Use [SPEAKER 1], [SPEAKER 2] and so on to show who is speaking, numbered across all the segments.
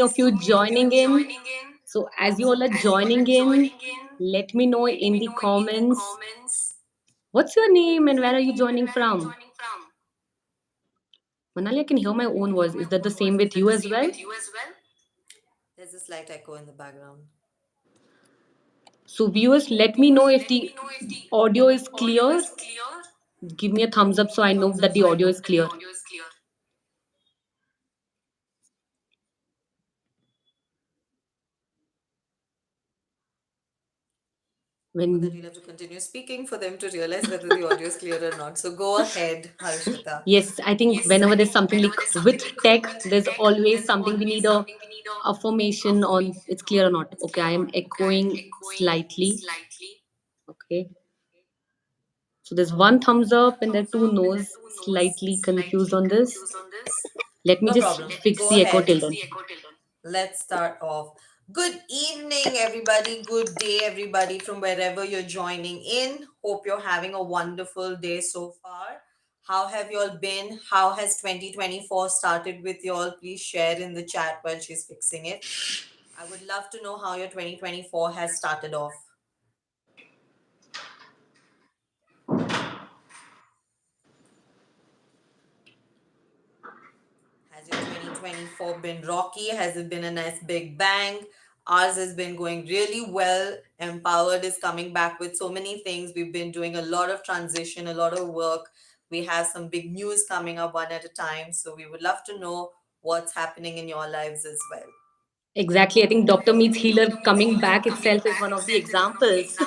[SPEAKER 1] many of you joining in. So, as you all are joining in, let me know in the comments what's your name and where are you joining from? Manali, I can hear my own voice. Is that the same with you as well?
[SPEAKER 2] There's a slight echo in the background.
[SPEAKER 1] So, viewers, let me know if the audio is clear. Give me a thumbs up so I know that the audio is clear.
[SPEAKER 2] For that,
[SPEAKER 1] When
[SPEAKER 2] you'll have to continue speaking for them to realize whether the audio is clear or not. So go ahead, Harshita.
[SPEAKER 1] Yes, I think whenever there's something like with tech, there's always something we need a affirmation on it's clear or not. Okay, I am echoing slightly. Okay, so there's one thumbs up and there are two no's. Slightly confused on this. Let me
[SPEAKER 2] No
[SPEAKER 1] just
[SPEAKER 2] problem.
[SPEAKER 1] fix
[SPEAKER 2] Go
[SPEAKER 1] the echo
[SPEAKER 2] ahead.
[SPEAKER 1] till then.
[SPEAKER 2] Let's start off. Good evening, everybody. Good day, everybody, from wherever you're joining in. Hope you're having a wonderful day so far. How have you all been? How has 2024 started with you all? Please share in the chat while she's fixing it. I would love to know how your 2024 has started off. Has your 2024 been rocky? Has it been a nice big bang? Ours has been going really well. Empowered is coming back with so many things. We've been doing a lot of transition, a lot of work. We have some big news coming up one at a time. So we would love to know what's happening in your lives as well.
[SPEAKER 1] Exactly, I think Doctor Meets Healer coming back itself is one of the examples.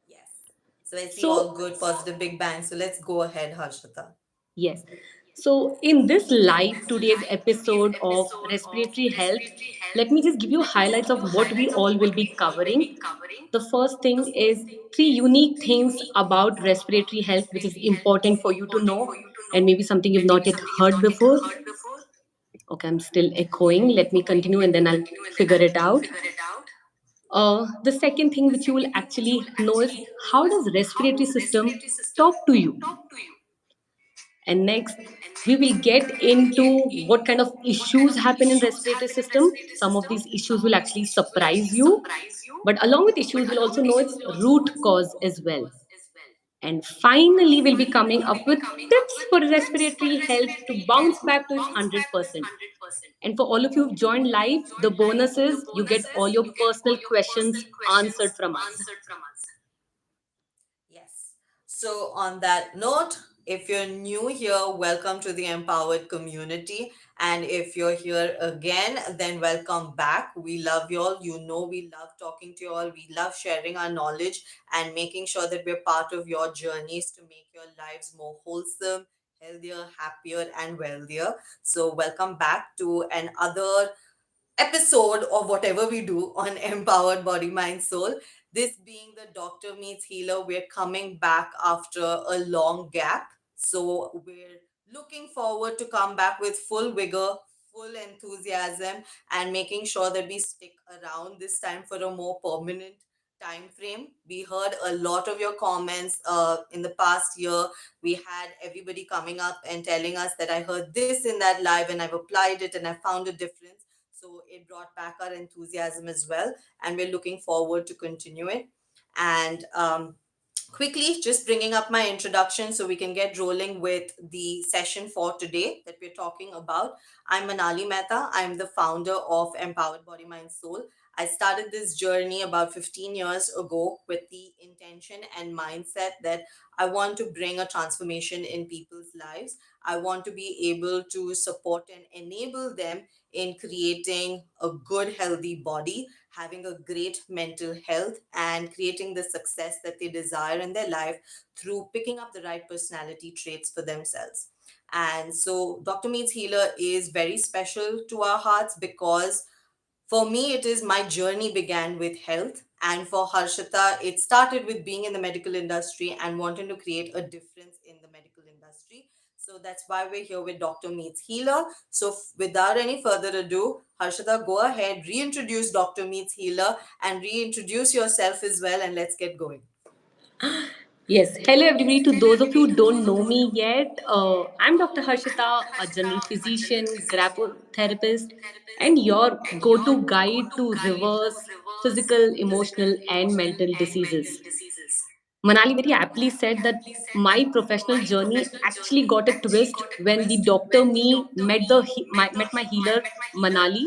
[SPEAKER 2] Yes. So I see all
[SPEAKER 1] So
[SPEAKER 2] good, positive, big bang. So let's go ahead, Harshita.
[SPEAKER 1] yes. So, in this live today's episode of respiratory health, let me just give you highlights of what we all will be covering. The first thing is three unique things about respiratory health, which is important for you to know, and maybe something you've not yet heard before. Okay, I'm still echoing. Let me continue and then I'll figure it out. The second thing which you will actually know is how does respiratory system talk to you. And next, we will get into what kind of issues happen in respiratory system. Some of these issues will actually surprise you. But along with issues, we'll also know its root cause as well. And finally, we'll be coming up with tips for respiratory health to bounce back to its 100%. And for all of you who've joined live, the bonus is you get all your personal questions answered from us.
[SPEAKER 2] Yes. So, on that note, if you're new here, welcome to the Empowered community. And if you're here again, then welcome back. We love you all. You know, we love talking to you all. We love sharing our knowledge and making sure that we're part of your journeys to make your lives more wholesome, healthier, happier, and wealthier. So, welcome back to another episode of whatever we do on Empowered Body, Mind, Soul. This being the Doctor Meets Healer, we're coming back after a long gap. So we're looking forward to come back with full vigor, full enthusiasm, and making sure that we stick around this time for a more permanent time frame. We heard a lot of your comments in the past year. We had everybody coming up and telling us that I heard this in that live and I've applied it and I found a difference. So it brought back our enthusiasm as well, and we're looking forward to continue it. And quickly, just bringing up my introduction so we can get rolling with the session for today that we're talking about. I'm Manali Mehta. I'm the founder of Empowered Body, Mind, Soul. I started this journey about 15 years ago with the intention and mindset that I want to bring a transformation in people's lives. I want to be able to support and enable them in creating a good, healthy body, having a great mental health, and creating the success that they desire in their life through picking up the right personality traits for themselves. And so, Dr. Meets Healer is very special to our hearts because for me, it is my journey began with health. And for Harshita, it started with being in the medical industry and wanting to create a difference in the medical industry. So that's why we're here with Dr. Meets Healer. So without any further ado, Harshita, go ahead, reintroduce Dr. Meets Healer and reintroduce yourself as well, and let's get going.
[SPEAKER 1] Yes, hello everybody. To those of you who don't know me yet, I'm Dr. Harshita, a general physician, therapist, and your go to guide to reverse physical, emotional, and mental diseases. Manali very aptly said that my professional journey actually got a twist when the doctor me met met my healer Manali,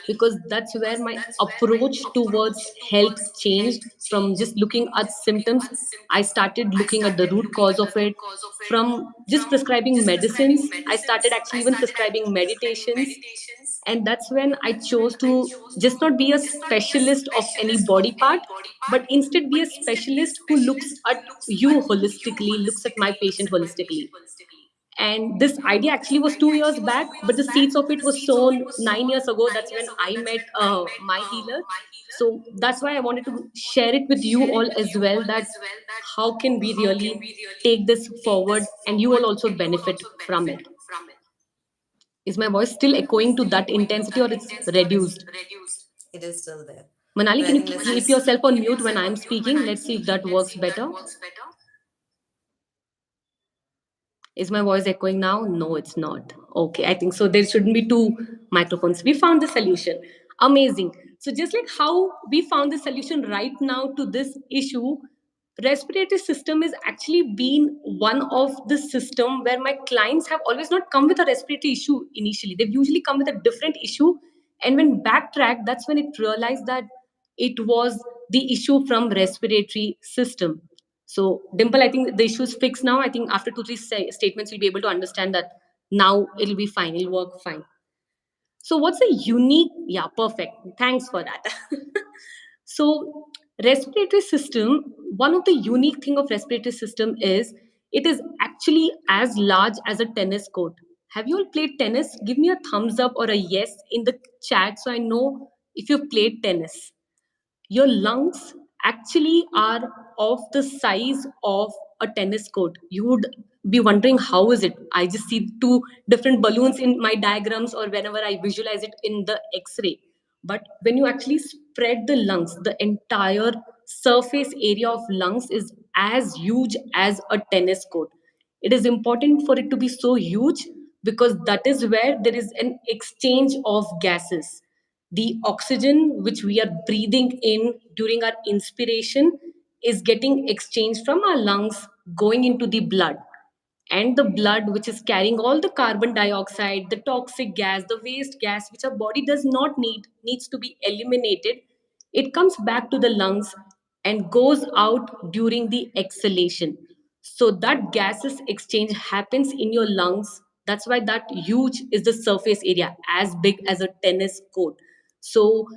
[SPEAKER 1] because that's where my approach towards health changed. From just looking at symptoms, I started looking at the root cause of it. From just prescribing medicines, I started actually even prescribing meditations, and that's when I chose to just not be a specialist of any body part, but instead be a specialist who looks at you holistically, looks at my patient holistically. And this idea actually was 2 years back, but the seeds of it was sown 9 years ago. That's when I met my healer. So that's why I wanted to share it with you all as well, that how can we really take this forward and you all also benefit from it. Is my voice still echoing to that intensity or it's reduced?
[SPEAKER 2] It is still there.
[SPEAKER 1] Manali,
[SPEAKER 2] But I
[SPEAKER 1] can you
[SPEAKER 2] think let's
[SPEAKER 1] keep
[SPEAKER 2] just
[SPEAKER 1] yourself on mute when I'm speaking? Let's see if that works better. Is my voice echoing now? No, it's not. Okay, I think so. There shouldn't be two microphones. We found the solution. Amazing. So, just like how we found the solution right now to this issue, respiratory system is actually been one of the system where my clients have always not come with a respiratory issue initially. They've usually come with a different issue. And when backtrack, that's when it realized that it was the issue from respiratory system. So, Dimple, I think the issue is fixed now. I think after two, three statements, you'll be able to understand that now it'll be fine, it'll work fine. So, what's a unique? Yeah, perfect. Thanks for that. So, respiratory system, one of the unique thing of respiratory system is it is actually as large as a tennis court. Have you all played tennis? Give me a thumbs up or a yes in the chat so I know if you've played tennis. Your lungs actually are of the size of a tennis court. You would be wondering, how is it? I just see two different balloons in my diagrams or whenever I visualize it in the X-ray. But when you actually spread the lungs, the entire surface area of lungs is as huge as a tennis court. It is important for it to be so huge because that is where there is an exchange of gases. The oxygen which we are breathing in during our inspiration is getting exchanged from our lungs going into the blood, and the blood which is carrying all the carbon dioxide, the toxic gas, the waste gas which our body does not need, needs to be eliminated. It comes back to the lungs and goes out during the exhalation. So that gases exchange happens in your lungs. That's why that huge is the surface area, as big as a tennis court. So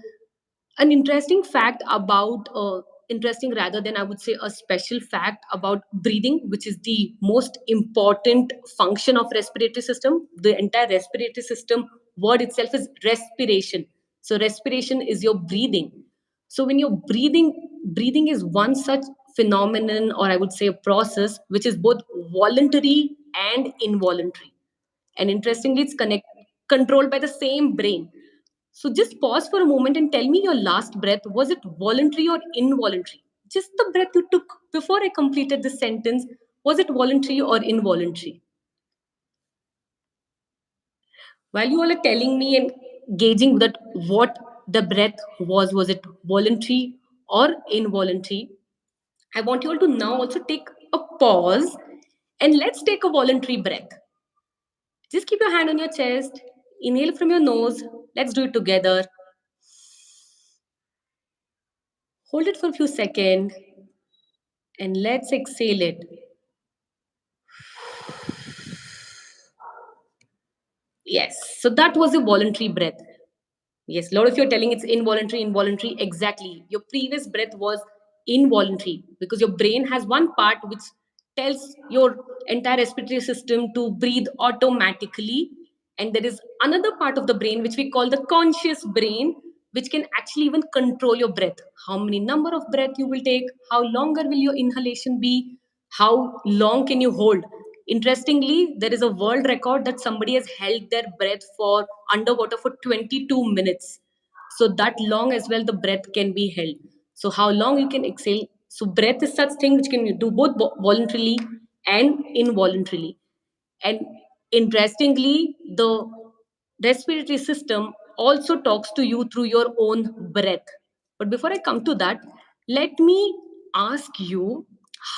[SPEAKER 1] an interesting fact about interesting rather than I would say a special fact about breathing, which is the most important function of respiratory system. The entire respiratory system word itself is respiration. So respiration is your breathing. So when you're breathing is one such phenomenon, or I would say a process which is both voluntary and involuntary. And interestingly, it's controlled by the same brain. So just pause for a moment and tell me, your last breath, was it voluntary or involuntary? Just the breath you took before I completed the sentence, was it voluntary or involuntary? While you all are telling me and gauging that what the breath was it voluntary or involuntary? I want you all to now also take a pause and let's take a voluntary breath. Just keep your hand on your chest, inhale from your nose. Let's do it together. Hold it for a few seconds and let's exhale it. Yes, so that was a voluntary breath. Yes, a lot of you are telling it's involuntary, involuntary. Exactly. Your previous breath was involuntary because your brain has one part which tells your entire respiratory system to breathe automatically. And there is another part of the brain which we call the conscious brain, which can actually even control your breath. How many number of breath you will take, how longer will your inhalation be, how long can you hold. Interestingly, there is a world record that somebody has held their breath for underwater for 22 minutes. So that long as well the breath can be held. So how long you can exhale, So breath is such thing which can you do both voluntarily and involuntarily. And interestingly, the respiratory system also talks to you through your own breath. But before I come to that, let me ask you,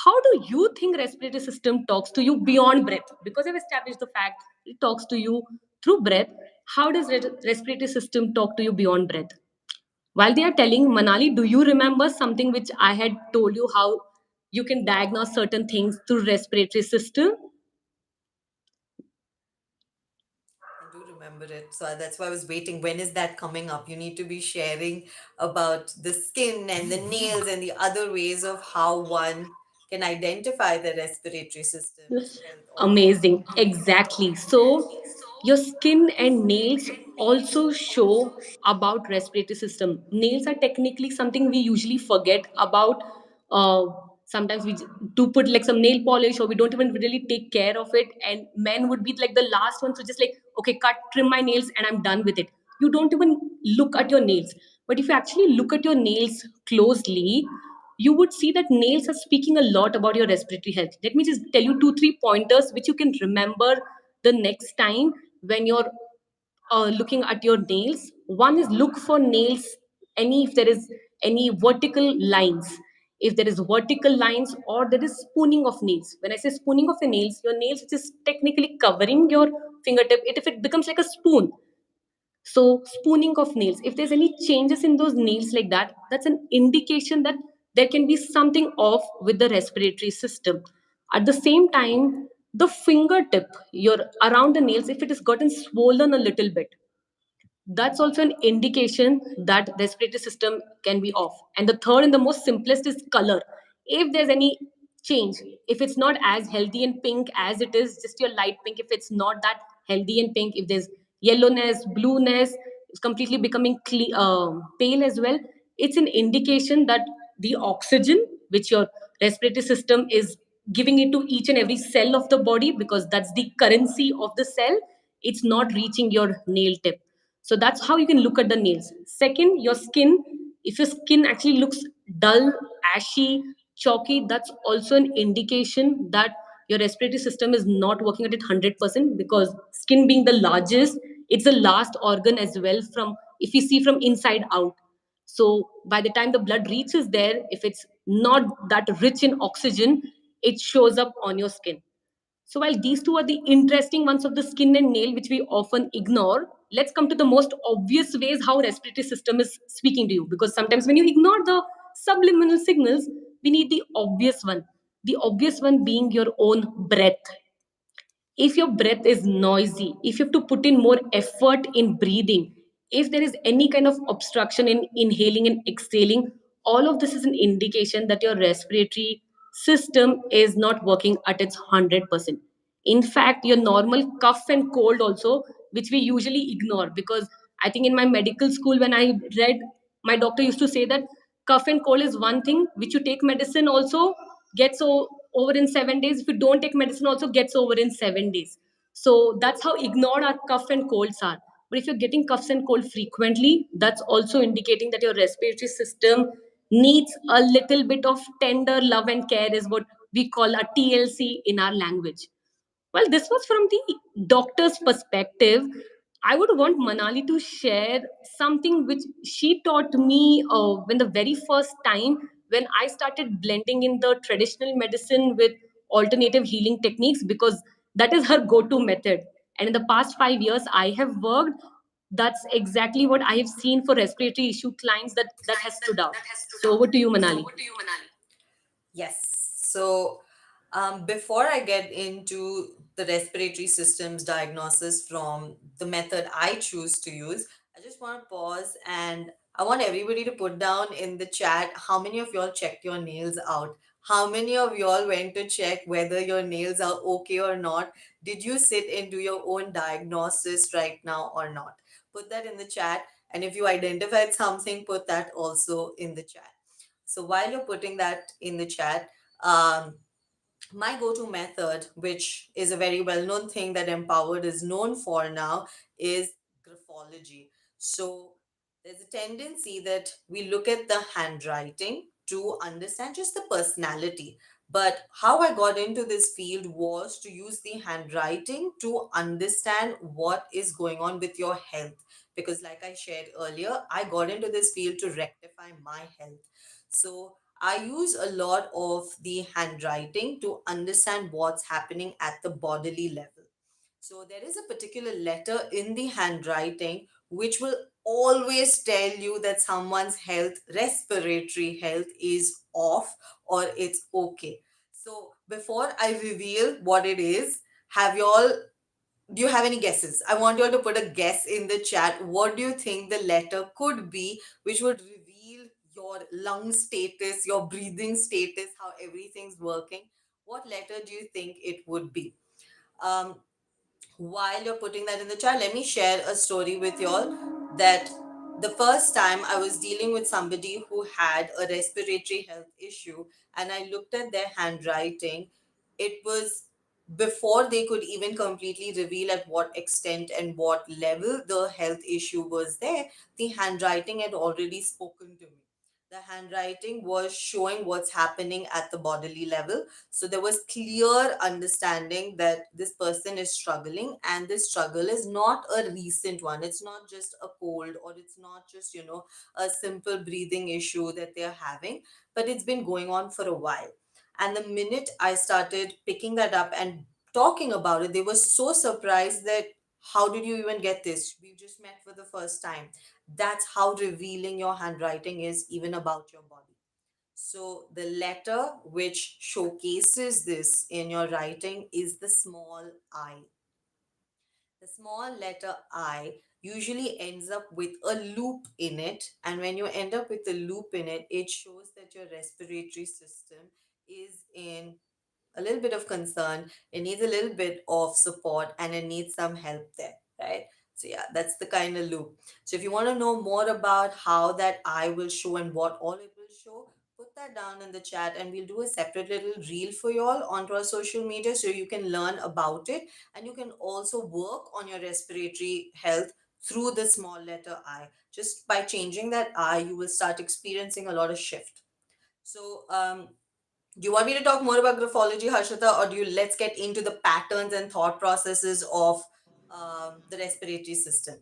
[SPEAKER 1] how do you think respiratory system talks to you beyond breath? Because I've established the fact it talks to you through breath. How does respiratory system talk to you beyond breath? While they are telling, Manali, do you remember something which I had told you, how you can diagnose certain things through respiratory system?
[SPEAKER 2] I do remember it. So that's why I was waiting. When is that coming up? You need to be sharing about the skin and the nails and the other ways of how one can identify the respiratory system's health or not.
[SPEAKER 1] Amazing. Exactly. So your skin and nails also show about respiratory system. Nails are technically something we usually forget about. Uh, Sometimes we do put like some nail polish, or we don't even really take care of it. And men would be like the last ones to just like, okay, cut, trim my nails, and I'm done with it. You don't even look at your nails. But if you actually look at your nails closely, you would see that nails are speaking a lot about your respiratory health. Let me just tell you two, three pointers which you can remember the next time when you're looking at your nails. One is look for nails, any if there is any vertical lines. If there is vertical lines or there is spooning of nails. When I say spooning of your nails which is technically covering your fingertip, if it becomes like a spoon, so, spooning of nails, if there's any changes in those nails like that, that's an indication that there can be something off with the respiratory system. At the same time, the fingertip, your around the nails, if it has gotten swollen a little bit, that's also an indication that respiratory system can be off. And the third and the most simplest is color. If there's any change, if it's not as healthy and pink as it is just your light pink, if it's not that healthy and pink, if there's yellowness, blueness, it's completely becoming pale as well, it's an indication that the oxygen which your respiratory system is giving it to each and every cell of the body, because that's the currency of the cell, it's not reaching your nail tip. So that's how you can look at the nails. Second, your skin. If your skin actually looks dull, ashy, chalky, that's also an indication that your respiratory system is not working at it 100%, because skin being the largest, it's the last organ as well from if we see from inside out. So by the time the blood reaches there, if it's not that rich in oxygen, it shows up on your skin. So while these two are the interesting ones of the skin and nail, which we often ignore, let's come to the most obvious ways how respiratory system is speaking to you. Because sometimes when you ignore the subliminal signals, we need the obvious one. The obvious one being your own breath. If your breath is noisy, if you have to put in more effort in breathing, if there is any kind of obstruction in inhaling and exhaling, all of this is an indication that your respiratory system is not working at its 100%. In fact, your normal cough and cold also, which we usually ignore, because I think in my medical school when I read, my doctor used to say that cough and cold is one thing which you take medicine also gets over in 7 days. If you don't take medicine also gets over in 7 days. So that's how ignored our cough and colds are. But if you're getting coughs and cold frequently, that's also indicating that your respiratory system needs a little bit of tender love and care, is what we call a TLC in our language. Well, this was from the doctor's perspective. I would want Manali to share something which she taught me when the very first time when I started blending in the traditional medicine with alternative healing techniques, because that is her go to method. And in the past 5 years, I have worked. That's exactly what I have seen for respiratory issue clients that has stood out. So over to you, Manali.
[SPEAKER 2] Yes. So, before I get into the respiratory systems diagnosis from the method I choose to use, I just want to pause and I want everybody to put down in the chat how many of y'all checked your nails out. How many of y'all went to check whether your nails are okay or not? Did you sit and do your own diagnosis right now or not? Put that in the chat. And if you identified something, put that also in the chat. So while you're putting that in the chat, my go-to method, which is a very well-known thing that Empowered is known for now, is graphology. So there's a tendency that we look at the handwriting to understand just the personality. But how I got into this field was to use the handwriting to understand what is going on with your health. Because, like I shared earlier, I got into this field to rectify my health. So, I use a lot of the handwriting to understand what's happening at the bodily level. So there is a particular letter in the handwriting which will always tell you that someone's health, respiratory health, is off or it's okay. So before I reveal what it is, have you all do you have any guesses? I want you all to put a guess in the chat. What do you think the letter could be which would reveal your lung status, your breathing status, how everything's working? What letter do you think it would be? Um, while you're putting that in the chat, let me share a story with y'all that the first time I was dealing with somebody who had a respiratory health issue and I looked at their handwriting, it was before they could even completely reveal at what extent and what level the health issue was there, the handwriting had already spoken to me. The handwriting was showing what's happening at the bodily level, so there was clear understanding that this person is struggling, and this struggle is not a recent one. It's not just a cold, or it's not just, a simple breathing issue that they're having, but it's been going on for a while. And the minute I started picking that up and talking about it, they were so surprised that how did you even get this? We just met for the first time. That's how revealing your handwriting is, even about your body. So, the letter which showcases this in your writing is the small I. The small letter I usually ends up with a loop in it, and when you end up with a loop in it, it shows that your respiratory system is in a little bit of concern, it needs a little bit of support, and it needs some help there, right? So yeah, that's the kind of loop. So if you want to know more about how that I will show and what all it will show, put that down in the chat and we'll do a separate little reel for you all onto our social media so you can learn about it, and you can also work on your respiratory health through the small letter I. Just by changing that I, you will start experiencing a lot of shift. So do you want me to talk more about graphology, Harshita, or do you let's get into the patterns and thought processes of the respiratory system?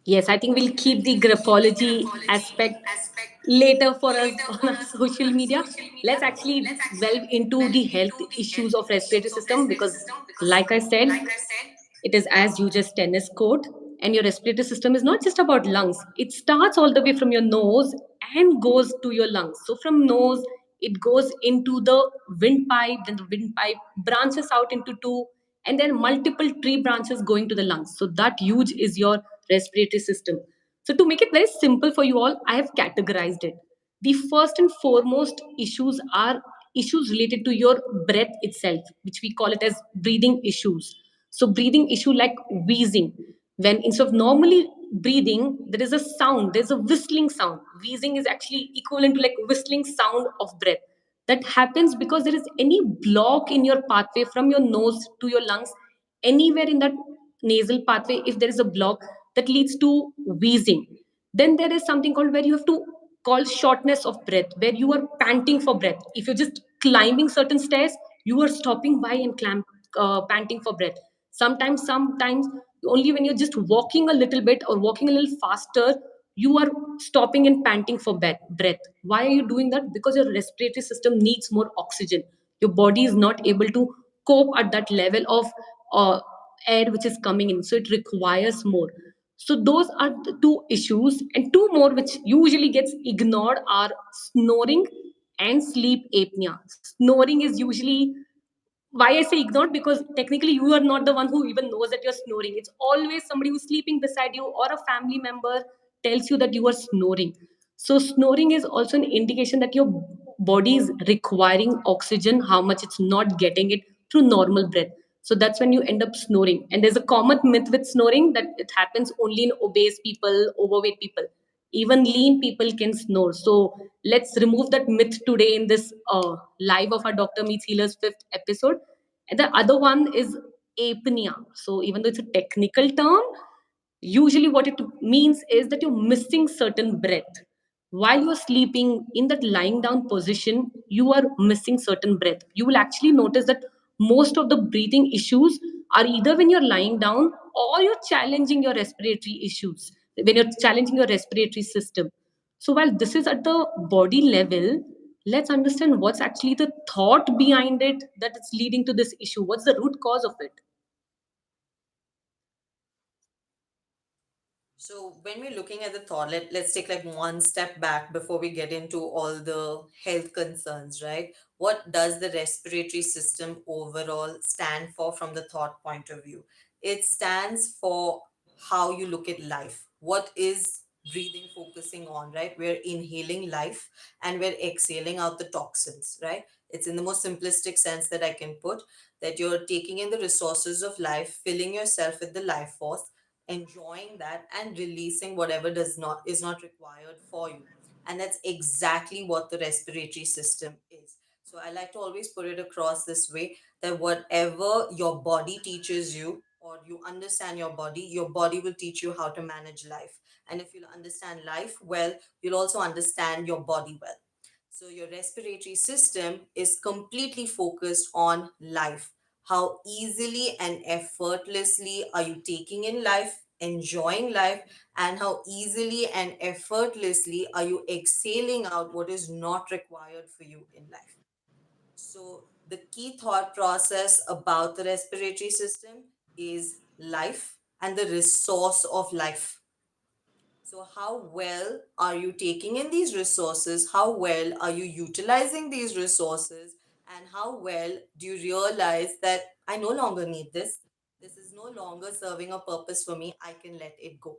[SPEAKER 1] Yes, I think we'll keep the graphology aspect later for us on our social media. Let's actually delve into the health issues of respiratory system because, like I said, it is as you just tennis court, and your respiratory system is not just about lungs. It starts all the way from your nose and goes to your lungs. So from nose, it goes into the windpipe, then the windpipe branches out into two, and then multiple tree branches going to the lungs. So that huge is your respiratory system. So to make it very simple for you all, I have categorized it. The first and foremost issues are issues related to your breath itself, which we call it as breathing issues. So breathing issue like wheezing, when instead of normally breathing there is a sound, there's a whistling sound. Wheezing is actually equivalent to like whistling sound of breath. That happens because there is any block in your pathway from your nose to your lungs, anywhere in that nasal pathway. If there is a block, that leads to wheezing. Then there is something called where you have to call shortness of breath, where you are panting for breath. If you're just climbing certain stairs, you are stopping by and panting for breath. Sometimes only when you're just walking a little bit or walking a little faster, you are stopping and panting for breath. Why are you doing that? Because your respiratory system needs more oxygen. Your body is not able to cope at that level of uh, air which is coming in, so it requires more. So those are the two issues, and two more which usually gets ignored are snoring and sleep apnea. Snoring is usually, why I say ignored, because technically you are not the one who even knows that you're snoring. It's always somebody who's sleeping beside you or a family member tells you that you are snoring. So snoring is also an indication that your body is requiring oxygen, how much it's not getting it through normal breath. So that's when you end up snoring. And there's a common myth with snoring that it happens only in obese people, overweight people. Even lean people can snore. So let's remove that myth today in this live of our Dr. Meets Healers fifth episode. And the other one is apnea. So even though it's a technical term, usually what it means is that you're missing certain breath. while you are sleeping in that lying down position, you are missing certain breath. You will actually notice that most of the breathing issues are either when you're lying down or you're challenging your respiratory issues, when you're challenging your respiratory system. So while this is at the body level, let's understand what's actually the thought behind it that it's leading to this issue. What's the root cause of it?
[SPEAKER 2] So when we're looking at the thought, let's take like one step back before we get into all the health concerns, right? What does the respiratory system overall stand for from the thought point of view? It stands for how you look at life. What is breathing focusing on, right? We're inhaling life and we're exhaling out the toxins, right? It's in the most simplistic sense that I can put, that you're taking in the resources of life, filling yourself with the life force, enjoying that, and releasing whatever does not is not required for you. And that's exactly what the respiratory system is. So I like to always put it across this way, that whatever your body teaches you, or you understand your body will teach you how to manage life. And if you'll understand life well, you'll also understand your body well. So your respiratory system is completely focused on life. How easily and effortlessly are you taking in life, enjoying life, and how easily and effortlessly are you exhaling out what is not required for you in life. So the key thought process about the respiratory system is life and the resource of life. So, how well are you taking in these resources? How well are you utilizing these resources? And how well do you realize that I no longer need this? This is no longer serving a purpose for me. I can let it go.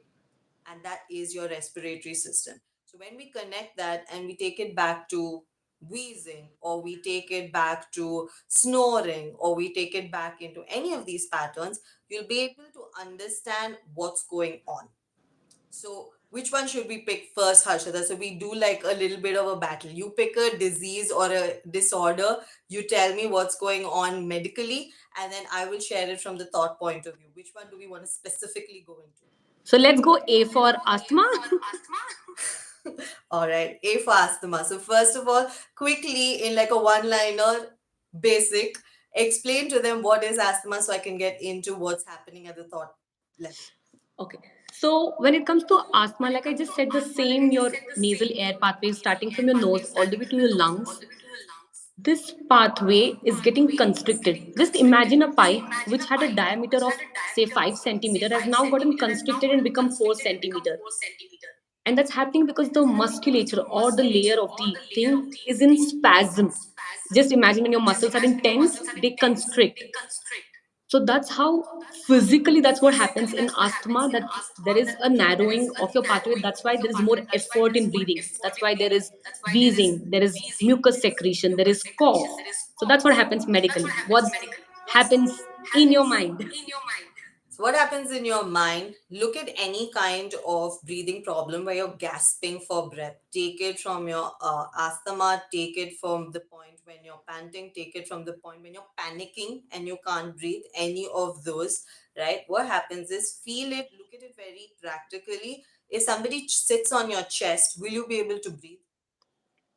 [SPEAKER 2] And that is your respiratory system. So, when we connect that and we take it back to wheezing, or we take it back to snoring, or we take it back into any of these patterns, you'll be able to understand what's going on. So, which one should we pick first, Harshada? So, we do like a little bit of a battle. You pick a disease or a disorder, you tell me what's going on medically, and then I will share it from the thought point of view. Which one do we want to specifically go into?
[SPEAKER 1] So let's go A for asthma.
[SPEAKER 2] All right, A for asthma. So, first of all, quickly in like a one liner, basic, explain to them what is asthma so I can get into what's happening at the thought level.
[SPEAKER 1] Okay. So when it comes to asthma, like I just said, the same your nasal air pathway starting from your nose all the way to your lungs. This pathway is getting constricted. Just imagine a pipe which had a diameter of say 5 centimeter has now gotten constricted and become 4 centimeter. And that's happening because the musculature or the layer of the thing is in spasm. Just imagine when your muscles are in tense, they constrict. So that's how physically that's what happens in asthma, that there is a narrowing of your pathway. That's why there is more effort in breathing. That's why there is wheezing, there is mucus secretion, there is cough. So that's what happens medically. What happens in your mind?
[SPEAKER 2] So, what happens in your mind? Look at any kind of breathing problem where you're gasping for breath. Take it from your asthma, take it from the point when you're panting, take it from the point when you're panicking and you can't breathe, any of those, right? What happens is feel it, look at it very practically. If somebody sits on your chest, will you be able to breathe?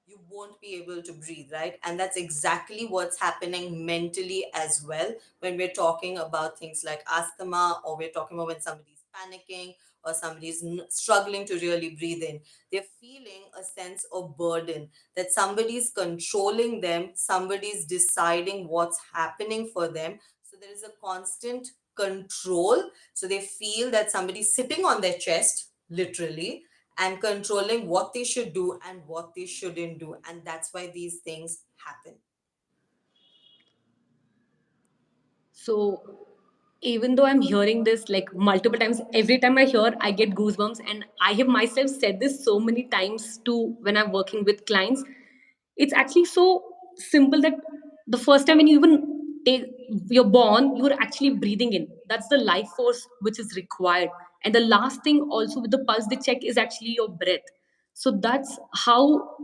[SPEAKER 2] You won't be able to breathe, right? And that's exactly what's happening mentally as well when we're talking about things like asthma, or we're talking about when somebody's panicking or somebody's struggling to really breathe in. They're feeling a sense of burden, that somebody's controlling them, somebody's deciding what's happening for them. So there is a constant control. So they feel that somebody's sitting on their chest, literally, and controlling what they should do and what they shouldn't do. And that's why these things happen.
[SPEAKER 1] So even though I'm hearing this like multiple times, every time I hear, I get goosebumps. And I have myself said this so many times too when I'm working with clients. It's actually so simple that the first time when you even take you're born, you're actually breathing in. That's the life force which is required. And the last thing also with the pulse they check is actually your breath. So that's how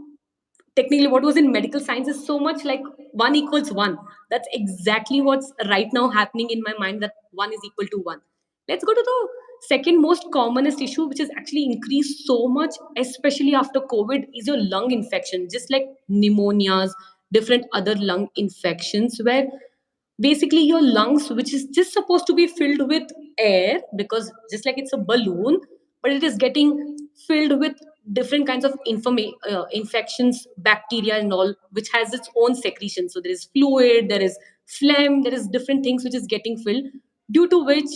[SPEAKER 1] technically what was in medical science is so much like one equals one. That's exactly what's right now happening in my mind, that one is equal to one. Let's go to the Second most commonest issue, which has actually increased so much, especially after COVID, is your lung infection, just like pneumonias, different other lung infections, where basically your lungs, which is just supposed to be filled with air, because just like it's a balloon, but it is getting filled with different kinds of infections, bacteria and all, which has its own secretion. So there is fluid, there is phlegm, there is different things which is getting filled, due to which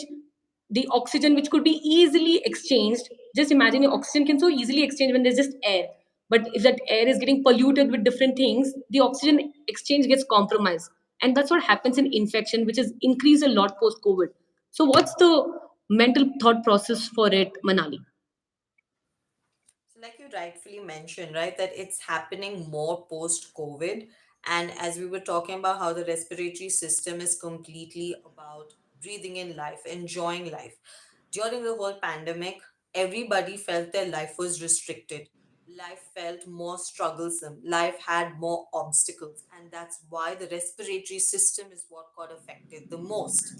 [SPEAKER 1] the oxygen, which could be easily exchanged, just imagine your oxygen can so easily exchange when there's just air, but if that air is getting polluted with different things, the oxygen exchange gets compromised, and that's what happens in infection, which has increased a lot post COVID. So what's the mental thought process for it, Manali?
[SPEAKER 2] So, like you rightfully mentioned, right, that it's happening more post COVID. And as we were talking about how the respiratory system is completely about breathing in life, enjoying life. During the whole pandemic, everybody felt their life was restricted. Life felt more strugglesome. Life had more obstacles. And that's why the respiratory system is what got affected the most,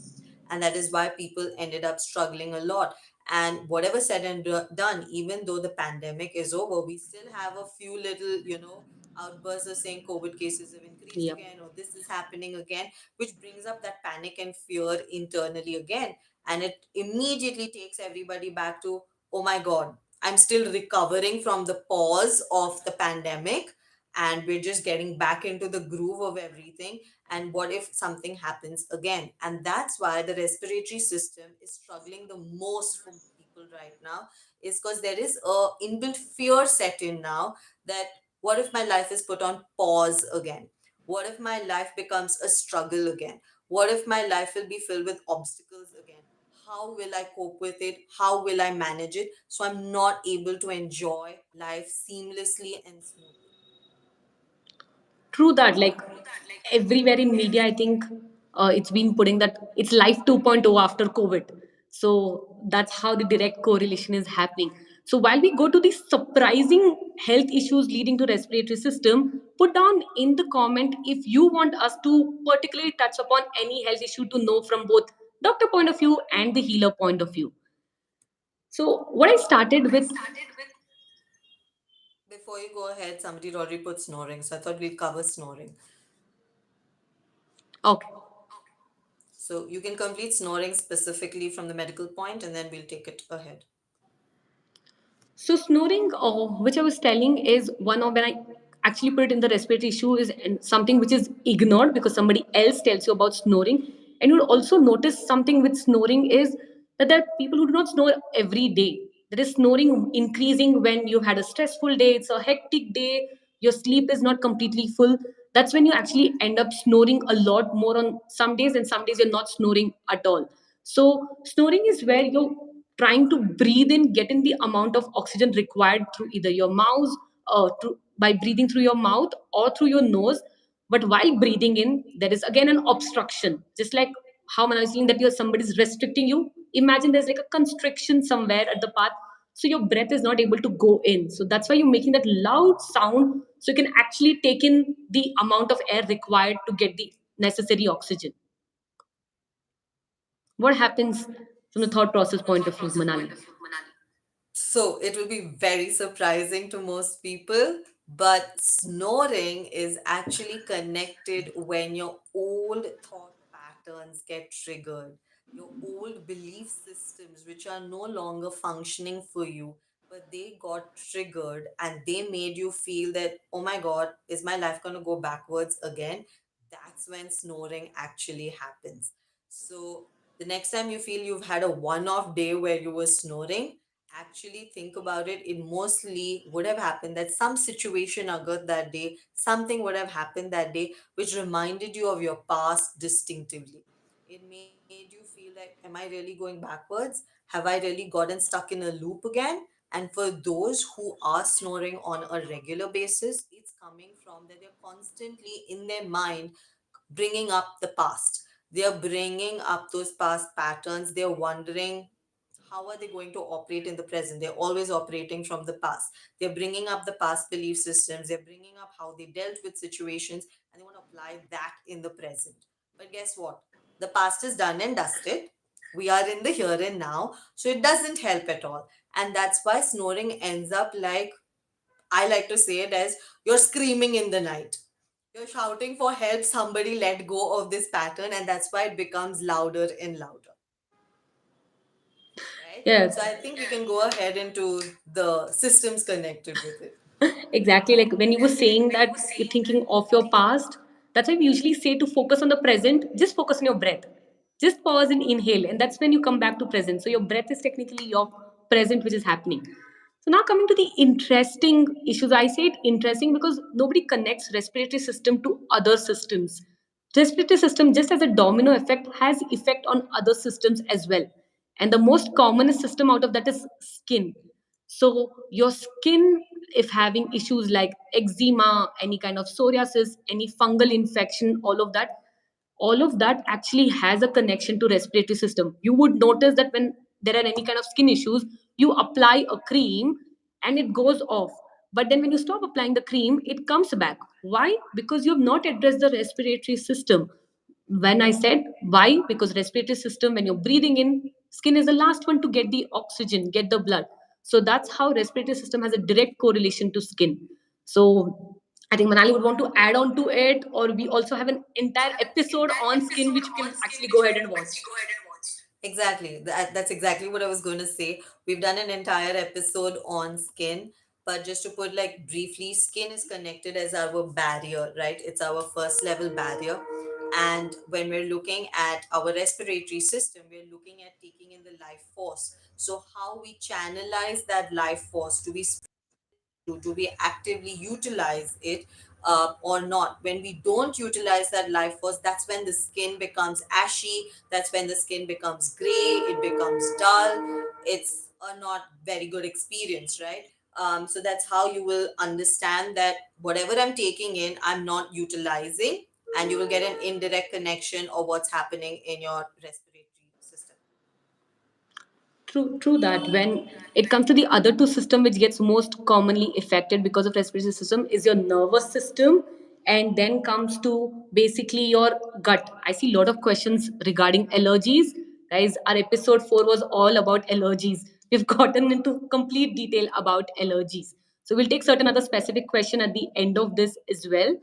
[SPEAKER 2] and that is why people ended up struggling a lot. And whatever said and done, even though the pandemic is over, we still have a few little, outbursts of saying COVID cases have increased
[SPEAKER 1] Yep.
[SPEAKER 2] again, or this is happening again, which brings up that panic and fear internally again. And it immediately takes everybody back to, oh my god, I'm still recovering from the pause of the pandemic, and we're just getting back into the groove of everything. And what if something happens again? And that's why the respiratory system is struggling the most for people right now, is because there is a inbuilt fear set in now, that what if my life is put on pause again? What if my life becomes a struggle again? What if my life will be filled with obstacles again? How will I cope with it? How will I manage it so I'm not able to enjoy life seamlessly and smoothly?
[SPEAKER 1] True that. Like everywhere in media, I think it's been putting that it's life 2.0 after COVID. So that's how the direct correlation is happening. So while we go to the surprising health issues leading to respiratory system, put down in the comment if you want us to particularly touch upon any health issue to know from both doctor point of view and the healer point of view. So what I started with,
[SPEAKER 2] Before you go ahead, somebody already put snoring, so I thought we'll cover snoring.
[SPEAKER 1] okay.
[SPEAKER 2] So you can complete snoring specifically from the medical point, and then we'll take it ahead.
[SPEAKER 1] So snoring, which I was telling, is one of when I actually put it in the respiratory issue is something which is ignored because somebody else tells you about snoring. And you'll also notice something with snoring is that there are people who do not snore every day. There is snoring increasing when you've had a stressful day, it's a hectic day, your sleep is not completely full. That's when you actually end up snoring a lot more on some days, and some days you're not snoring at all. So snoring is where you're trying to breathe in, get in the amount of oxygen required through either your mouth, by breathing through your mouth or through your nose. But while breathing in, there is again an obstruction. Just like how man I was saying that you're somebody's restricting you. Imagine there's like a constriction somewhere at the path, so your breath is not able to go in. So that's why you're making that loud sound, so you can actually take in the amount of air required to get the necessary oxygen. What happens from the thought process point of view, Manali?
[SPEAKER 2] So it will be very surprising to most people, but snoring is actually connected when your old thought patterns get triggered, your old belief systems, which are no longer functioning for you, but they got triggered and they made you feel that, oh my God, is my life going to go backwards again? That's when snoring actually happens. So the next time you feel you've had a one off day where you were snoring, actually think about it. It mostly would have happened that some situation occurred that day, something would have happened that day which reminded you of your past distinctively. It made you feel like, am I really going backwards? Have I really gotten stuck in a loop again? And for those who are snoring on a regular basis, it's coming from that they're constantly in their mind bringing up the past. They're bringing up those past patterns. They're wondering, how are they going to operate in the present? They're always operating from the past. They're bringing up the past belief systems. They're bringing up how they dealt with situations, and they want to apply that in the present. But guess what? The past is done and dusted. We are in the here and now, so it doesn't help at all. And that's why snoring ends up like, I like to say it as, you're screaming in the night. You're shouting for help, somebody let go of this pattern, and that's why it becomes louder and louder. Right? So
[SPEAKER 1] Yes.
[SPEAKER 2] I think we can go ahead into the systems connected with it.
[SPEAKER 1] Exactly, like when you were saying that you're thinking of your past, that's why we usually say to focus on the present, just focus on your breath. Just pause and inhale, and that's when you come back to present. So your breath is technically your present, which is happening. So now coming to the interesting issues, I say it interesting because nobody connects respiratory system to other systems. Respiratory system, just as a domino effect, has effect on other systems as well. And the most commonest system out of that is skin. So your skin, if having issues like eczema, any kind of psoriasis, any fungal infection, all of that actually has a connection to respiratory system. You would notice that when there are any kind of skin issues, you apply a cream and it goes off. But then when you stop applying the cream, it comes back. Why? Because you have not addressed the respiratory system. When I said why, because respiratory system, when you're breathing in, skin is the last one to get the oxygen, get the blood. So that's how respiratory system has a direct correlation to skin. So I think Manali would want to add on to it, or we also have an entire episode on skin which you can actually go ahead and watch.
[SPEAKER 2] Exactly. That's exactly what I was going to say. We've done an entire episode on skin, but just to put like briefly, skin is connected as our barrier, right? It's our first level barrier. And when we're looking at our respiratory system, we're looking at taking in the life force. So, how we channelize that life force? Do we actively utilize it, or not? When we don't utilize that life force, that's when the skin becomes ashy, that's when the skin becomes gray, it becomes dull. It's a not very good experience, right? So that's how you will understand that whatever I'm taking in, I'm not utilizing, and you will get an indirect connection of what's happening in your respiratory system.
[SPEAKER 1] True that. When it comes to the other two system which gets most commonly affected because of respiratory system is your nervous system, and then comes to basically your gut. I see a lot of questions regarding allergies. Guys, our episode 4 was all about allergies. We've gotten into complete detail about allergies. So we'll take certain other specific question at the end of this as well.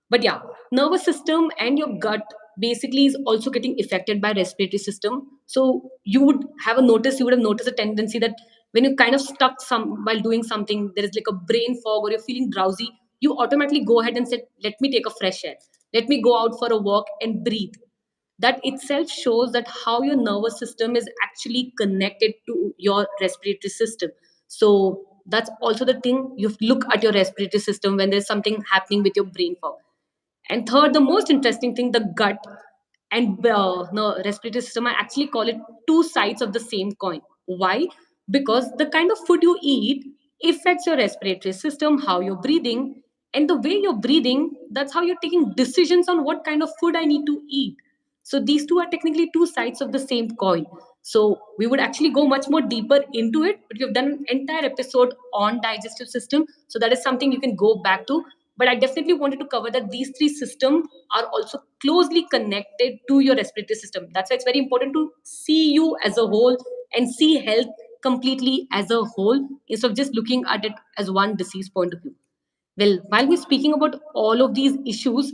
[SPEAKER 1] But yeah, nervous system and your gut basically is also getting affected by respiratory system. So you would have noticed a tendency that when you kind of stuck some while doing something, there is like a brain fog or you're feeling drowsy, you automatically go ahead and say, let me take a fresh air, let me go out for a walk and breathe. That itself shows that how your nervous system is actually connected to your respiratory system. So that's also the thing, you look at your respiratory system when there's something happening with your brain fog. And third, the most interesting thing, the gut and no, respiratory system, I actually call it two sides of the same coin. Why? Because the kind of food you eat affects your respiratory system, how you're breathing, and the way you're breathing, that's how you're taking decisions on what kind of food I need to eat. So these two are technically two sides of the same coin. So we would actually go much more deeper into it, but we've done an entire episode on digestive system. So that is something you can go back to. But I definitely wanted to cover that these three systems are also closely connected to your respiratory system. That's why it's very important to see you as a whole and see health completely as a whole instead of just looking at it as one disease point of view. Well, while we're speaking about all of these issues,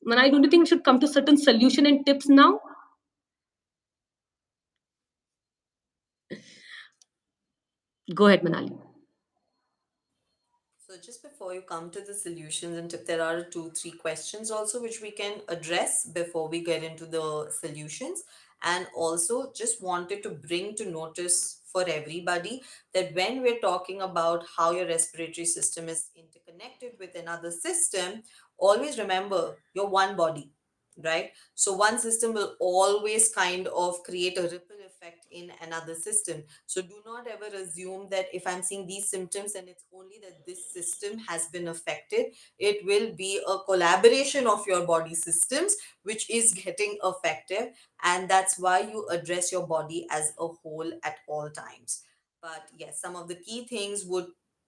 [SPEAKER 1] Manai, don't you think we should come to certain solution and tips now? Go ahead, Manali.
[SPEAKER 2] So just before you come to the solutions and tip, there are two, three questions also which we can address before we get into the solutions. And also just wanted to bring to notice for everybody that when we're talking about how your respiratory system is interconnected with another system, always remember you're one body, right? So one system will always kind of create a ripple effect in another system. So do not ever assume that if I'm seeing these symptoms and it's only that this system has been affected. It will be a collaboration of your body systems which is getting affected, and that's why you address your body as a whole at all times. But yes, some of the key things would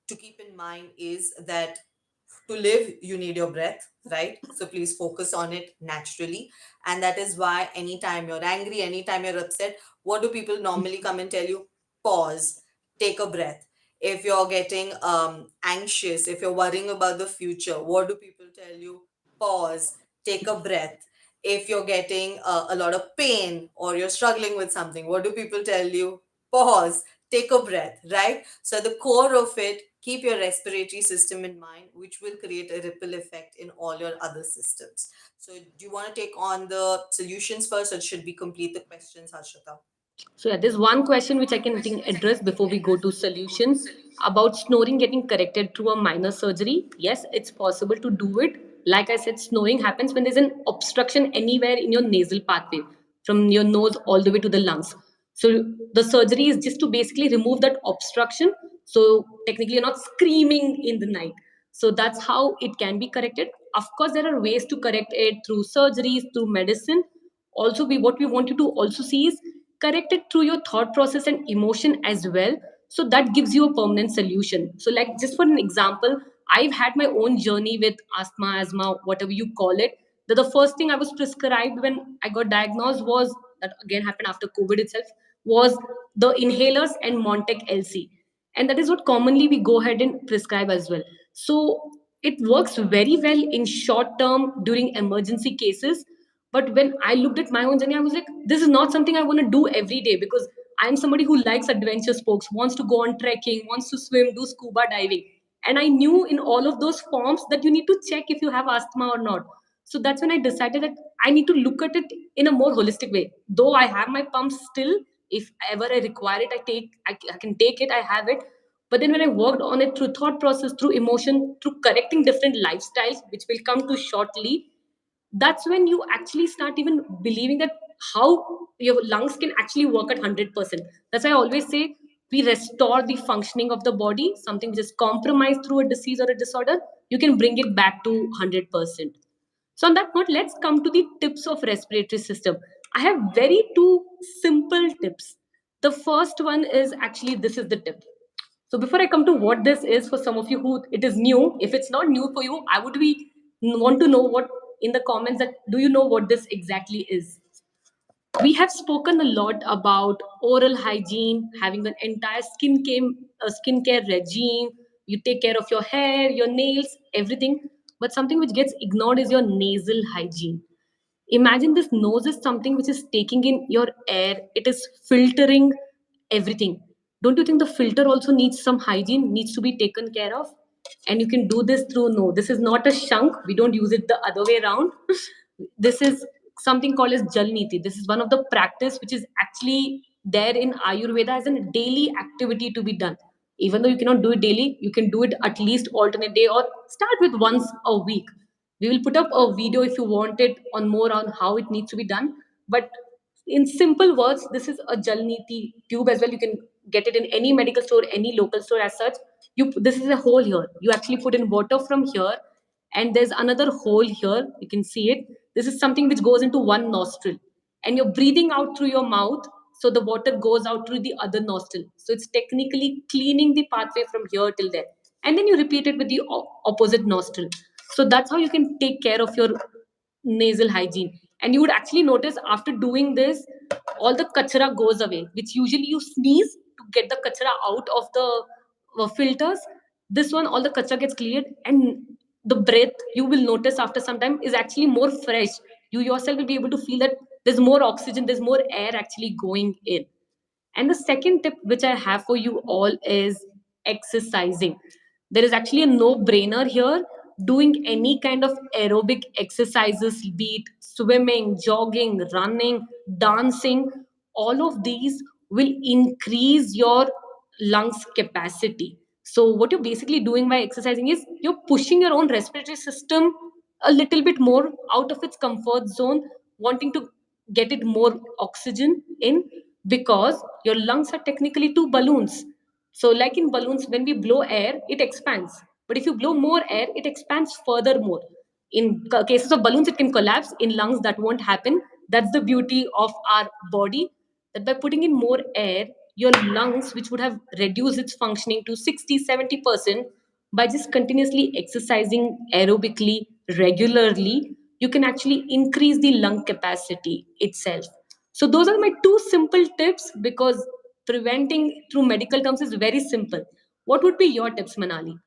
[SPEAKER 2] to keep in mind is that To live, you need your breath, right? So please focus on it naturally. And that is why anytime you're angry, anytime you're upset, what do people normally come and tell you? Pause, take a breath. If you're getting anxious, if you're worrying about the future, what do people tell you? Pause, take a breath. If you're getting a lot of pain or you're struggling with something, what do people tell you? Pause, take a breath, right? So, at the core of it, keep your respiratory system in mind, which will create a ripple effect in all your other systems. So, do you want to take on the solutions first, or should we complete the questions, Harshita?
[SPEAKER 1] So yeah, there's one question which I can think address before we go to solutions about snoring getting corrected through a minor surgery. Yes, it's possible to do it. Like I said, snoring happens when there's an obstruction anywhere in your nasal pathway, from your nose all the way to the lungs. So the surgery is just to basically remove that obstruction. So technically, you're not screaming in the night. So that's how it can be corrected. Of course, there are ways to correct it through surgeries, through medicine. Also, what we want you to also see is correct it through your thought process and emotion as well. So that gives you a permanent solution. So, like just for an example, I've had my own journey with asthma, whatever you call it. The first thing I was prescribed when I got diagnosed was, that again happened after COVID itself, was the inhalers and Montec LC, and that is what commonly we go ahead and prescribe as well. So it works very well in short term during emergency cases. But when I looked at my own journey, I was like, this is not something I want to do every day, because I'm somebody who likes adventure sports, wants to go on trekking, wants to swim, do scuba diving. And I knew in all of those forms that you need to check if you have asthma or not. So that's when I decided that I need to look at it in a more holistic way. Though I have my pumps still, if ever I require it, I can take it, I have it. But then when I worked on it through thought process, through emotion, through correcting different lifestyles, which will come to shortly, that's when you actually start even believing that how your lungs can actually work at 100%. That's why I always say we restore the functioning of the body. Something which is compromised through a disease or a disorder, you can bring it back to 100%. So on that note, let's come to the tips of respiratory system. I have very two simple tips. The first one is actually, this is the tip. So before I come to what this is, for some of you who it is new, if it's not new for you, I would be want to know what in the comments, that do you know what this exactly is? We have spoken a lot about oral hygiene, having an entire skincare regime. You take care of your hair, your nails, everything. But something which gets ignored is your nasal hygiene. Imagine this nose is something which is taking in your air, it is filtering everything. Don't you think the filter also needs some hygiene, needs to be taken care of? And you can do this through, no, this is not a shunk, we don't use it the other way around. This is something called as jal niti. This is one of the practice which is actually there in Ayurveda as a daily activity to be done. Even though you cannot do it daily, you can do it at least alternate day, or start with once a week. We will put up a video if you want it on more on how it needs to be done. But in simple words, this is a Jalniti tube as well. You can get it in any medical store, any local store as such. You, this is a hole here. You actually put in water from here, and there's another hole here. You can see it. This is something which goes into one nostril, and you're breathing out through your mouth. So the water goes out through the other nostril. So it's technically cleaning the pathway from here till there. And then you repeat it with the opposite nostril. So that's how you can take care of your nasal hygiene. And you would actually notice after doing this, all the kachra goes away, which usually you sneeze to get the kachra out of the filters. This one, all the kachra gets cleared, and the breath you will notice after some time is actually more fresh. You yourself will be able to feel that there's more oxygen, there's more air actually going in. And the second tip which I have for you all is exercising. There is actually a no brainer here. Doing any kind of aerobic exercises, be it swimming, jogging, running, dancing, all of these will increase your lungs capacity. So, what you're basically doing by exercising is you're pushing your own respiratory system a little bit more out of its comfort zone, wanting to get it more oxygen in, because your lungs are technically two balloons. So, like in balloons, when we blow air, it expands. But if you blow more air, it expands furthermore. In cases of balloons, it can collapse. In lungs, that won't happen. That's the beauty of our body, that by putting in more air, your lungs, which would have reduced its functioning to 60, 70%, by just continuously exercising aerobically regularly, you can actually increase the lung capacity itself. So those are my two simple tips, because preventing through medical terms is very simple. What would be your tips, Manali?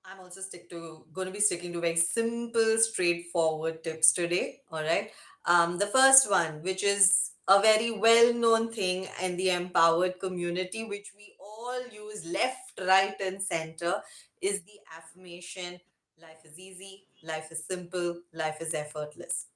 [SPEAKER 2] I'm also stick to going to be sticking to very simple, straightforward tips today. All right. The first one, which is a very well-known thing in the empowered community, which we all use left, right, and center, is the affirmation: life is easy, life is simple, life is effortless.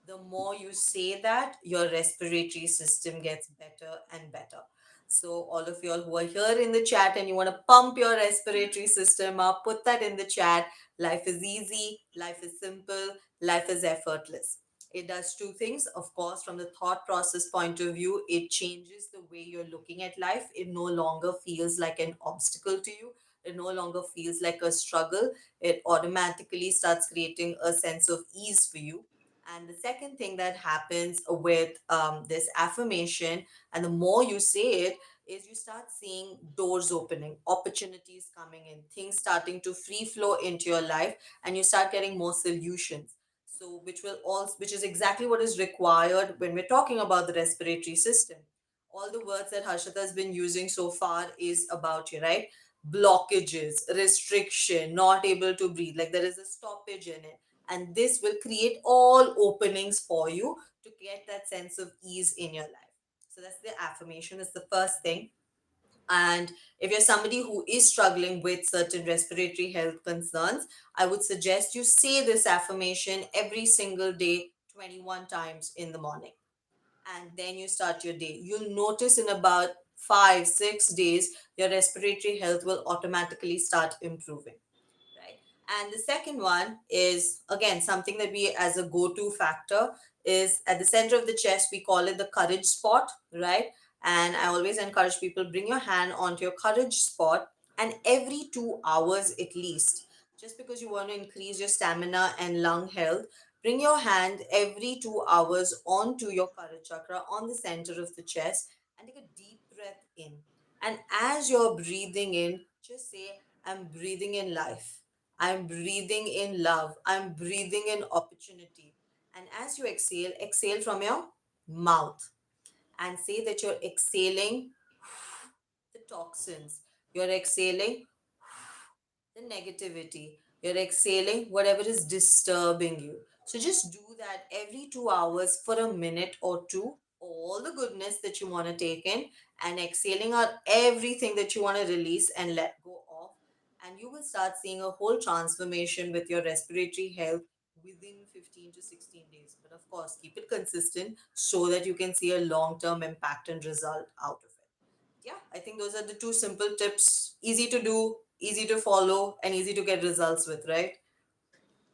[SPEAKER 2] The more you say that, your respiratory system gets better and better. So, all of y'all who are here in the chat and you want to pump your respiratory system up, put that in the chat. Life is easy, life is simple, life is effortless. It does two things. Of course, from the thought process point of view, it changes the way you're looking at life. It no longer feels like an obstacle to you, it no longer feels like a struggle. It automatically starts creating a sense of ease for you. And the second thing that happens with this affirmation, and the more you say it, is you start seeing doors opening, opportunities coming in, things starting to free flow into your life, and you start getting more solutions. So, which is exactly what is required when we're talking about the respiratory system. All the words that Harshita has been using so far is about you, right? Blockages, restriction, not able to breathe, like there is a stoppage in it, and this will create all openings for you to get that sense of ease in your life. So that's the affirmation, is the first thing. And if you're somebody who is struggling with certain respiratory health concerns, I would suggest you say this affirmation every single day 21 times in the morning, and then you start your day. You'll notice in about 5, 6 days, your respiratory health will automatically start improving, right? And the second one is again something that we as a go-to factor is at the center of the chest. We call it the courage spot, right? And I always encourage people, bring your hand onto your courage spot, and every 2 hours at least, just because you want to increase your stamina and lung health, bring your hand every 2 hours onto your courage chakra on the center of the chest and take a deep breath in. And as you're breathing in, just say, I'm breathing in life. I'm breathing in love. I'm breathing in opportunity. And as you exhale, exhale from your mouth and say that you're exhaling the toxins. You're exhaling the negativity. You're exhaling whatever is disturbing you. So just do that every 2 hours for a minute or two. All the goodness that you want to take in, and exhaling out everything that you want to release and let go of. And you will start seeing a whole transformation with your respiratory health within 15 to 16 days. But of course, keep it consistent so that you can see a long term impact and result out of it. Yeah, I think those are the two simple tips. Easy to do, easy to follow, and easy to get results with, right?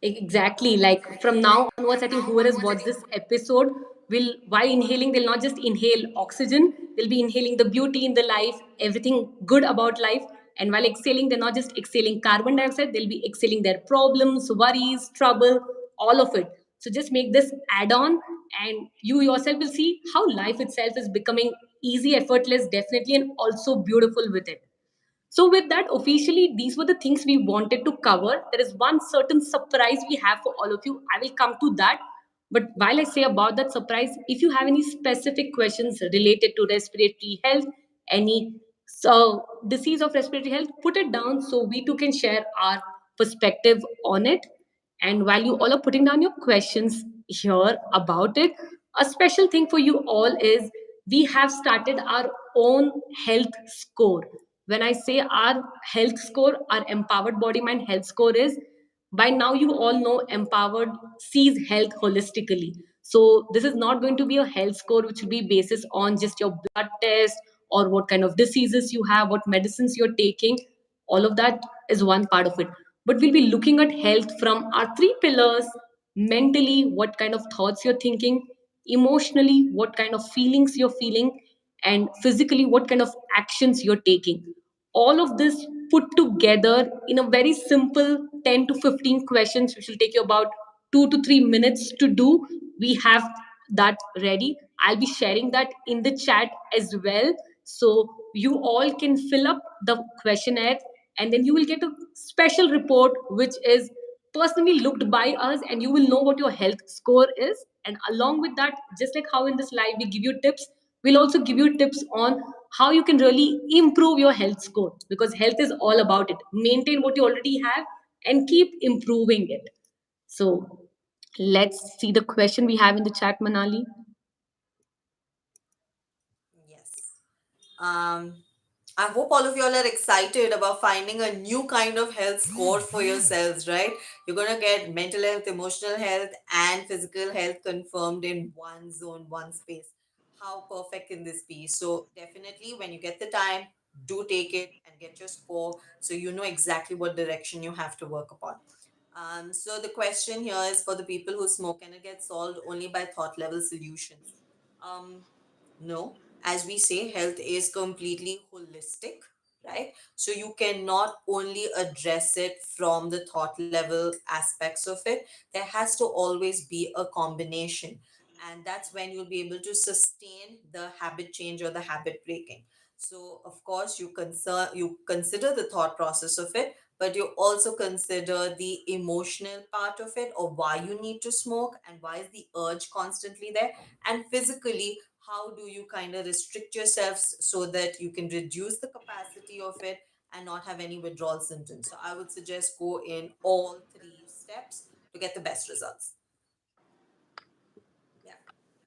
[SPEAKER 1] Exactly. Like from now onwards, I think whoever has watched this episode will, while inhaling, they'll not just inhale oxygen, they'll be inhaling the beauty in the life, everything good about life. And while exhaling, they're not just exhaling carbon dioxide, they'll be exhaling their problems, worries, trouble, all of it. So just make this add on, and you yourself will see how life itself is becoming easy, effortless, definitely, and also beautiful with it. So, with that, officially, these were the things we wanted to cover. There is one certain surprise we have for all of you. I will come to that. But while I say about that surprise, if you have any specific questions related to respiratory health, any disease of respiratory health, put it down so we too can share our perspective on it. And while you all are putting down your questions here about it, a special thing for you all is we have started our own health score. When I say our health score, our empowered body mind health score is, by now you all know empowered sees health holistically. So this is not going to be a health score which will be basis on just your blood test or what kind of diseases you have, what medicines you're taking. All of that is one part of it, but we'll be looking at health from our three pillars: mentally, what kind of thoughts you're thinking; emotionally, what kind of feelings you're feeling; and physically, what kind of actions you're taking. All of this put together in a very simple 10 to 15 questions, which will take you about 2 to 3 minutes to do. We have that ready. I'll be sharing that in the chat as well, so you all can fill up the questionnaire and then you will get a special report which is personally looked by us, and you will know what your health score is. And along with that, just like how in this live we give you tips, we'll also give you tips on how you can really improve your health score, because health is all about it. Maintain what you already have and keep improving it. So let's see the question we have in the chat, Manali.
[SPEAKER 2] Yes. Um, I hope all of y'all are excited about finding a new kind of health score for yourselves, right? You're going to get mental health, emotional health, and physical health confirmed in one zone, one space. How perfect can this be? So, definitely, when you get the time, do take it and get your score so you know exactly what direction you have to work upon. So, the question here is for the people who smoke, and it gets solved only by thought level solutions. Um, no, as we say, health is completely holistic, right? So you cannot only address it from the thought level aspects of it. There has to always be a combination. And that's when you'll be able to sustain the habit change or the habit breaking. So of course you consider the thought process of it, but you also consider the emotional part of it, or why you need to smoke and why is the urge constantly there, and physically how do you kind of restrict yourself so that you can reduce the capacity of it and not have any withdrawal symptoms. So I would suggest go in all three steps to get the best results. Yeah.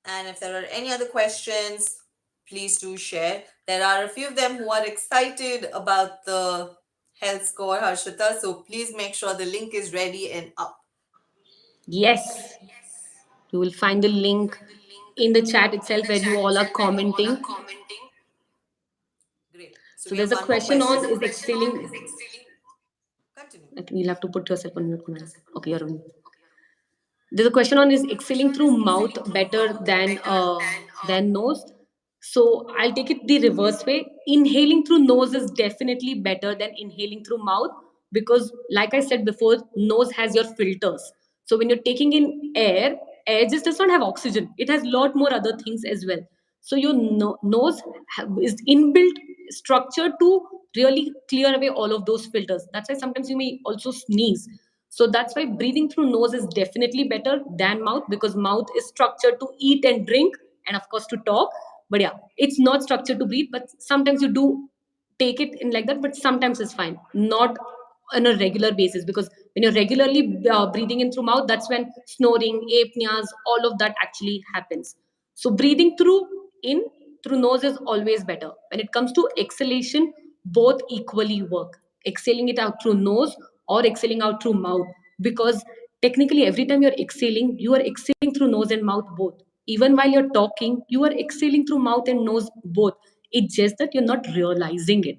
[SPEAKER 2] And if there are any other questions, please do share. There are a few of them who are excited about the health score, Harshita, so please make sure the link is ready and up.
[SPEAKER 1] Yes, you will find the link in the chat itself where you all are commenting.
[SPEAKER 2] Great. So
[SPEAKER 1] So
[SPEAKER 2] we have
[SPEAKER 1] there's a
[SPEAKER 2] one more
[SPEAKER 1] question
[SPEAKER 2] question.
[SPEAKER 1] on is exhaling.
[SPEAKER 2] Continue.
[SPEAKER 1] I think you'll have to put yourself on mute, Manali. Okay, you're on mute. There's a question on is exhaling through mouth better than nose. So I'll take it the reverse way. Inhaling through nose is definitely better than inhaling through mouth, because like I said before, nose has your filters. So when you're taking in air just does not have oxygen, it has a lot more other things as well. So your nose is inbuilt structure to really clear away all of those filters. That's why sometimes you may also sneeze. So that's why breathing through nose is definitely better than mouth, because mouth is structured to eat and drink, and of course to talk. But yeah, it's not structured to breathe. But sometimes you do take it in like that, but sometimes it's fine. Not on a regular basis, because when you're regularly breathing in through mouth, that's when snoring, apneas, all of that actually happens. So breathing in through nose is always better. When it comes to exhalation, both equally work. Exhaling it out through nose or exhaling out through mouth, because technically every time you're exhaling, you are exhaling through nose and mouth both. Even while you're talking, you are exhaling through mouth and nose both. It's just that you're not realizing it.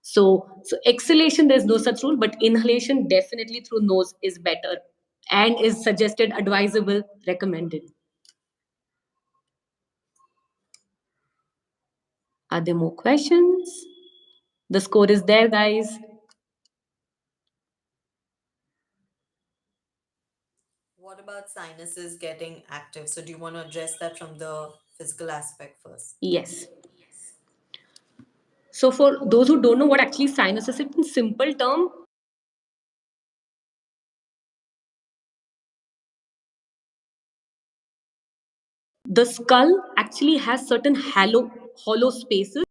[SPEAKER 1] So exhalation, there's no such rule, but inhalation definitely through nose is better and is suggested, advisable, recommended. Are there more questions? The score is there, guys.
[SPEAKER 2] What about sinuses getting active? So, do you want to address that from the physical aspect first?
[SPEAKER 1] Yes. So for those who don't know what actually sinus is, in simple term, the skull actually has certain hollow spaces.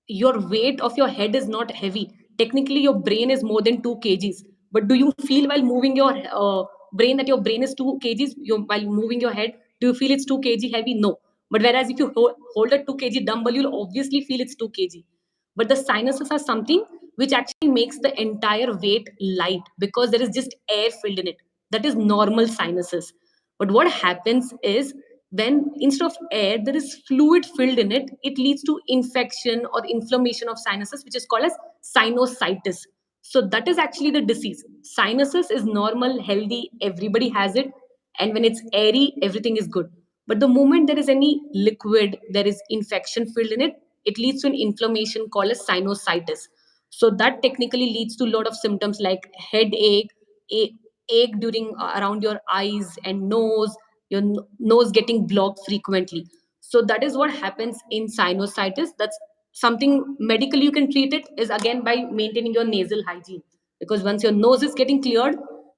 [SPEAKER 1] Your weight of your head is not heavy. Technically, your brain is more than 2 kgs. But do you feel while moving your brain that your brain is 2 kgs? While moving your head, do you feel it's 2 kg heavy? No. But whereas if you hold a 2 kg dumbbell, you'll obviously feel it's 2 kg. But the sinuses are something which actually makes the entire weight light, because there is just air filled in it. That is normal sinuses. But what happens is, when instead of air there is fluid filled in it, it leads to infection or inflammation of sinuses, which is called as sinusitis. So that is actually the disease. Sinuses is normal, healthy, everybody has it, and when it's airy, everything is good. But the moment there is any liquid, there is infection filled in it, it leads to an inflammation called as sinusitis. So that technically leads to a lot of symptoms like headache, a- ache during around your eyes and nose, your nose getting blocked frequently. So that is what happens in sinusitis. That's something medically you can treat it is again by maintaining your nasal hygiene, because once your nose is getting cleared,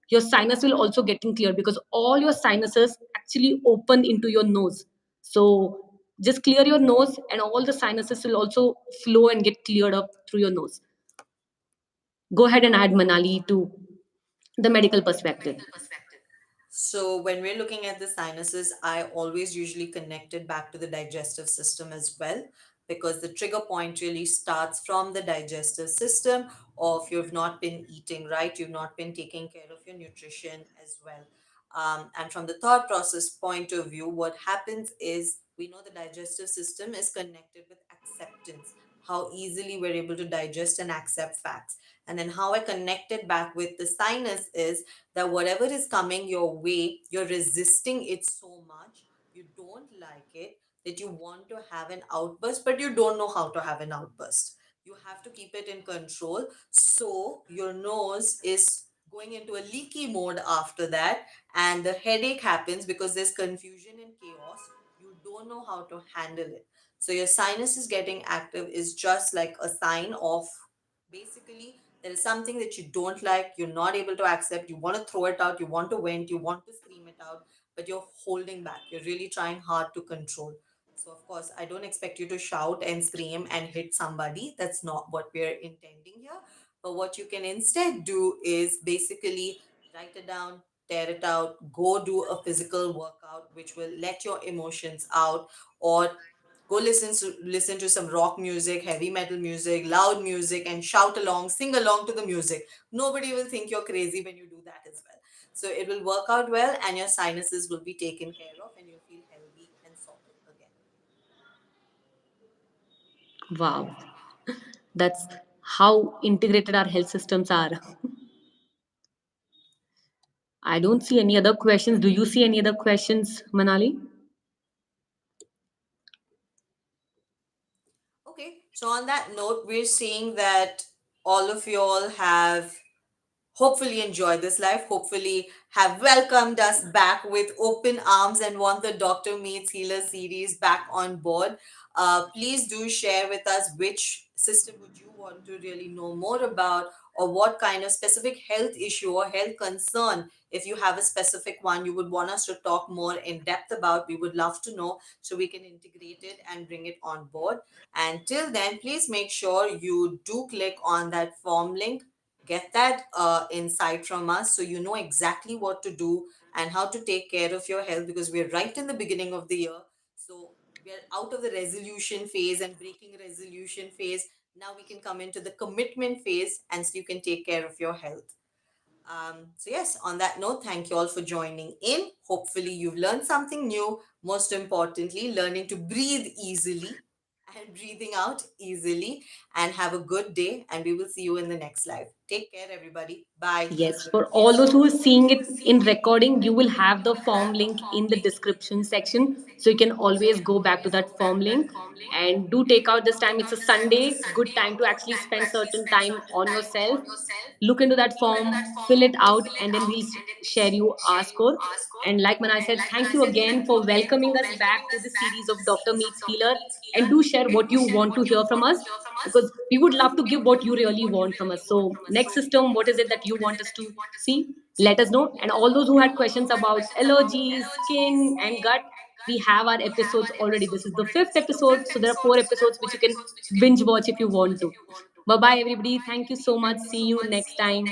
[SPEAKER 1] your sinus will also getting cleared, because all your sinuses actually open into your nose. So just clear your nose and all the sinuses will also flow and get cleared up through your nose. Go ahead and add, Manali, to the medical perspective.
[SPEAKER 2] So when we're looking at the sinuses, I always usually connect it back to the digestive system as well, because the trigger point really starts from the digestive system. Or if you've not been eating right, you've not been taking care of your nutrition as well. And from the thought process point of view, what happens is we know the digestive system is connected with acceptance, how easily we're able to digest and accept facts. And then how I connect it back with the sinus is that whatever is coming your way, you're resisting it so much, you don't like it, that you want to have an outburst, but you don't know how to have an outburst. You have to keep it in control. So your nose is going into a leaky mode after that, and the headache happens because there's confusion and chaos. You don't know how to handle it. So your sinus is getting active is just like a sign of, basically, there is something that you don't like, you're not able to accept, you want to throw it out, you want to vent, you want to scream it out, but you're holding back. You're really trying hard to control. So, of course, I don't expect you to shout and scream and hit somebody. That's not what we're intending here. But what you can instead do is basically write it down, tear it out, go do a physical workout, which will let your emotions out, or go listen to some rock music, heavy metal music, loud music, and shout along, sing along to the music. Nobody will think you're crazy when you do that as well. So it will work out well, and your sinuses will be taken care of, and you'll feel healthy and sorted again.
[SPEAKER 1] Wow, that's how integrated our health systems are. I don't see any other questions. Do you see any other questions, Manali?
[SPEAKER 2] Okay, so on that note, we're seeing that all of you all have hopefully enjoyed this life, hopefully have welcomed us back with open arms and want the Doctor Meets Healer series back on board. Please do share with us which system would you want to really know more about, or what kind of specific health issue or health concern, if you have a specific one you would want us to talk more in depth about. We would love to know so we can integrate it and bring it on board. And till then, please make sure you do click on that form link, get that insight from us, so you know exactly what to do and how to take care of your health, because we're right in the beginning of the year. So we're out of the resolution phase and breaking resolution phase. Now we can come into the commitment phase, and so you can take care of your health. So, yes, on that note, thank you all for joining in. Hopefully, you've learned something new. Most importantly, learning to breathe easily and breathing out easily. And have a good day. And we will see you in the next live. Take care, everybody. Bye.
[SPEAKER 1] Yes, for all those who are seeing it in recording, you will have the form link in the description section. So you can always go back to that form link and do take out this time. It's a Sunday, good time to actually spend certain time on yourself. Look into that form, fill it out, and then we'll share you our score. And like Manai said, thank you again for welcoming us back to the series of Doctor Meets Healer. And do share what you want to hear from us, because we would love to give what you really want from us. So, next system, what is it that you want us to see? Let us know. And all those who had questions about allergies, skin, and gut, we have our episodes already. This is the fifth episode. So, there are four episodes which you can binge watch if you want to. Bye bye, everybody. Thank you so much. See you next time.